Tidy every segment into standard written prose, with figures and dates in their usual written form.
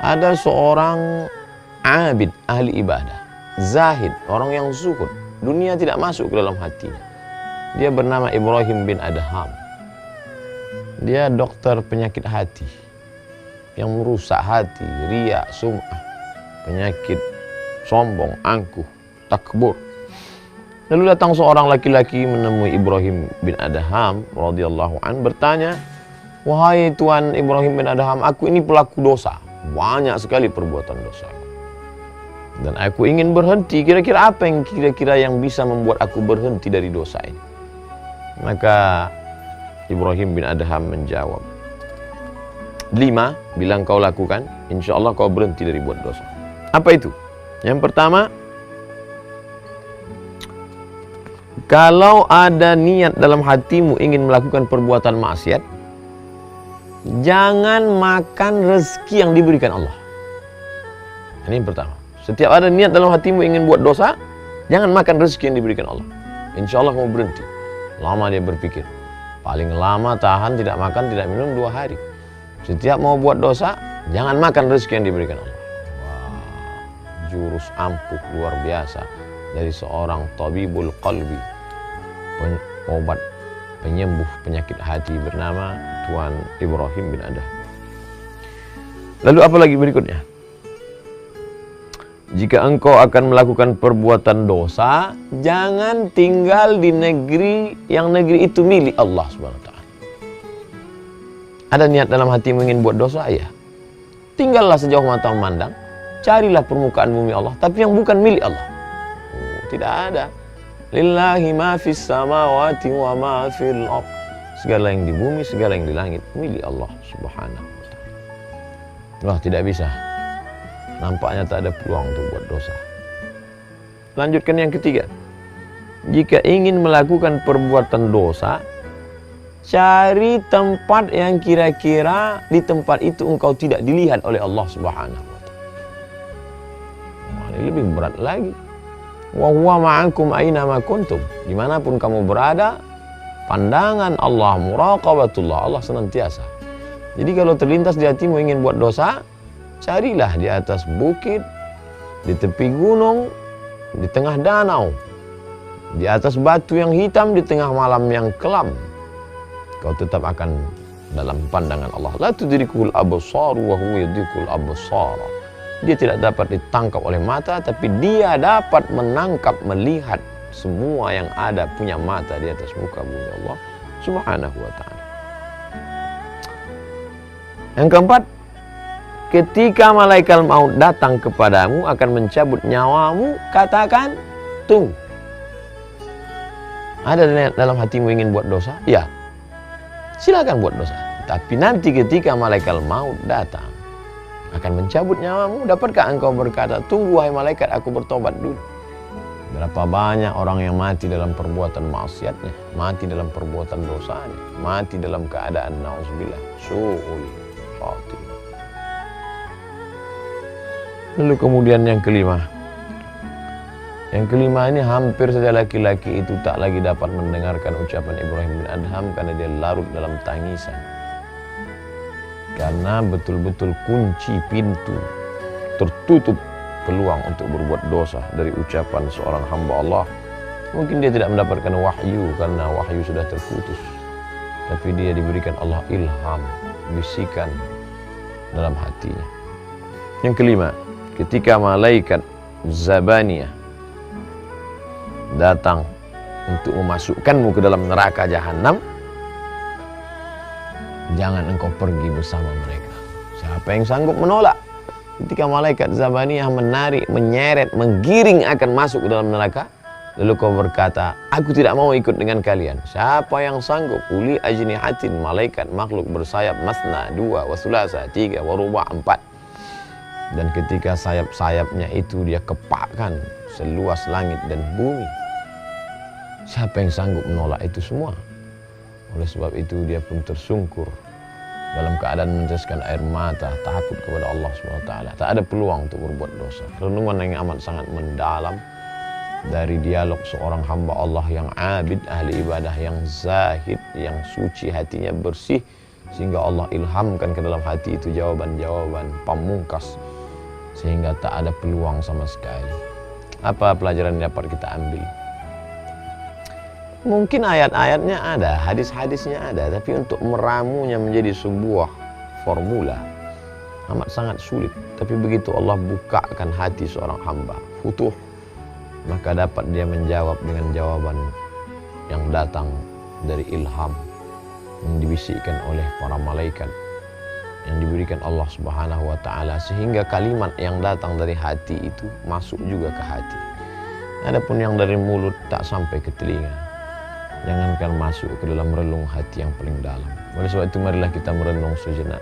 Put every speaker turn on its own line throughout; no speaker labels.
Ada seorang abid, ahli ibadah, zahid, orang yang zuhud, dunia tidak masuk ke dalam hatinya. Dia bernama Ibrahim bin Adham. Dia dokter penyakit hati yang merusak hati, riya, sum'ah, penyakit sombong, angkuh, takbur. Lalu datang seorang laki-laki menemui Ibrahim bin Adham radhiyallahu an, bertanya, "Wahai Tuan Ibrahim bin Adham, aku ini pelaku dosa. Banyak sekali perbuatan dosa. Dan aku ingin berhenti. Kira-kira apa yang bisa membuat aku berhenti dari dosa ini?" Maka Ibrahim bin Adham menjawab, 5 bilang kau lakukan, insya Allah kau berhenti dari buat dosa. Apa itu? Yang pertama, kalau ada niat dalam hatimu ingin melakukan perbuatan maksiat, jangan makan rezeki yang diberikan Allah. Ini yang pertama. Setiap ada niat dalam hatimu ingin buat dosa, jangan makan rezeki yang diberikan Allah. Insya Allah kamu berhenti. Lama dia berpikir. Paling lama tahan tidak makan, tidak minum 2 hari. Setiap mau buat dosa, jangan makan rezeki yang diberikan Allah. Wah, jurus ampuh luar biasa dari seorang tabibul qalbi, obat penyembuh penyakit hati bernama Tuan Ibrahim bin Adham. Lalu apa lagi berikutnya? Jika engkau akan melakukan perbuatan dosa, jangan tinggal di negeri yang negeri itu milik Allah Subhanahu wa taala. Ada niat dalam hatimu ingin buat dosa, ya. Tinggallah sejauh mata memandang, carilah permukaan bumi Allah, tapi yang bukan milik Allah. Tidak ada. Lillahi ma fis samawati wa ma fil ardh. Segala yang di bumi, segala yang di langit milik Allah Subhanahu wa taala. Wah, tidak bisa. Nampaknya tak ada peluang untuk buat dosa. Lanjutkan yang ketiga. Jika ingin melakukan perbuatan dosa, cari tempat yang kira-kira di tempat itu engkau tidak dilihat oleh Allah Subhanahu wa taala. Ini lebih berat lagi. Wa huwa ma'akum aina ma kuntum. Dimanapun kamu berada, pandangan Allah, muraqabatullah, Allah senantiasa. Jadi kalau terlintas di hatimu ingin buat dosa, carilah di atas bukit, di tepi gunung, di tengah danau, di atas batu yang hitam, di tengah malam yang kelam. Kau tetap akan dalam pandangan Allah. La tudrikul absar wa huwa yudrikul absar. Dia tidak dapat ditangkap oleh mata, tapi dia dapat menangkap, melihat semua yang ada, punya mata di atas muka bumi Allah Subhanahu wa taala. Yang keempat, ketika malaikat maut datang kepadamu akan mencabut nyawamu, katakan, tunggu. Ada niat dalam hatimu ingin buat dosa? Ya, silakan buat dosa. Tapi nanti ketika malaikat maut datang akan mencabut nyawamu, dapatkah engkau berkata, tunggu wahai malaikat, aku bertobat dulu? Berapa banyak orang yang mati dalam perbuatan maksiatnya, mati dalam perbuatan dosanya, mati dalam keadaan na'udzubillah su'ul khatimah. Lalu kemudian yang kelima. Yang kelima ini hampir saja laki-laki itu tak lagi dapat mendengarkan ucapan Ibrahim bin Adham karena dia larut dalam tangisan. Karena betul-betul kunci pintu, tertutup peluang untuk berbuat dosa dari ucapan seorang hamba Allah. Mungkin dia tidak mendapatkan wahyu karena wahyu sudah terputus. Tapi dia diberikan Allah ilham, bisikan dalam hatinya. Yang kelima, ketika malaikat Zabaniyah datang untuk memasukkanmu ke dalam neraka jahanam, jangan engkau pergi bersama mereka. Siapa yang sanggup menolak? Ketika malaikat Zabaniyah menarik, menyeret, menggiring akan masuk ke dalam neraka, lalu kau berkata, aku tidak mau ikut dengan kalian. Siapa yang sanggup? Uli ajnihatin, malaikat makhluk bersayap, masna, 2, wa sulasa, 3, wa ruba', 4. Dan ketika sayap-sayapnya itu dia kepakkan seluas langit dan bumi, siapa yang sanggup menolak itu semua? Oleh sebab itu dia pun tersungkur dalam keadaan meneteskan air mata, takut kepada Allah SWT. Tak ada peluang untuk berbuat dosa. Renungan yang amat sangat mendalam dari dialog seorang hamba Allah yang abid, ahli ibadah, yang zahid, yang suci, hatinya bersih, sehingga Allah ilhamkan ke dalam hati itu jawaban-jawaban pamungkas, sehingga tak ada peluang sama sekali. Apa pelajaran yang dapat kita ambil? Mungkin ayat-ayatnya ada, hadis-hadisnya ada, tapi untuk meramunya menjadi sebuah formula amat sangat sulit. Tapi begitu Allah bukakan hati seorang hamba, futuh, maka dapat dia menjawab dengan jawaban yang datang dari ilham yang dibisikkan oleh para malaikat, yang diberikan Allah Subhanahu wa ta'ala, sehingga kalimat yang datang dari hati itu masuk juga ke hati. Adapun yang dari mulut tak sampai ke telinga, jangankan masuk ke dalam relung hati yang paling dalam. Oleh sebab itu marilah kita merenung sejenak.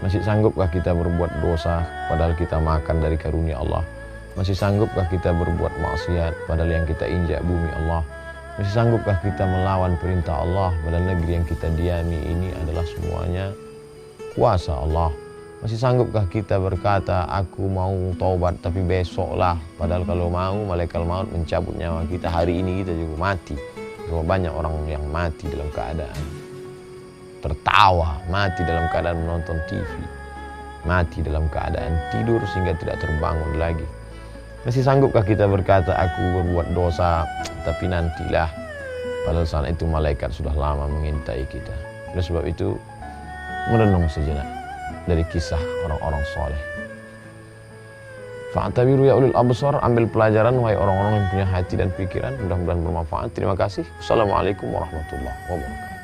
Masih sanggupkah kita berbuat dosa padahal kita makan dari karunia Allah? Masih sanggupkah kita berbuat maksiat padahal yang kita injak bumi Allah? Masih sanggupkah kita melawan perintah Allah padahal negeri yang kita diami ini adalah semuanya kuasa Allah? Masih sanggupkah kita berkata, aku mau taubat tapi besoklah, padahal kalau mau malaikat maut mencabut nyawa kita hari ini, kita juga mati. Berapa banyak orang yang mati dalam keadaan tertawa, mati dalam keadaan menonton TV, mati dalam keadaan tidur sehingga tidak terbangun lagi. Masih sanggupkah kita berkata, aku berbuat dosa tapi nantilah, padahal saat itu malaikat sudah lama mengintai kita. Oleh sebab itu merenung sejenak dari kisah orang-orang soleh. Fa'tabiru ya ulil absar, ambil pelajaran wahai orang-orang yang punya hati dan pikiran. Mudah-mudahan bermanfaat. Terima kasih. Assalamualaikum warahmatullahi wabarakatuh.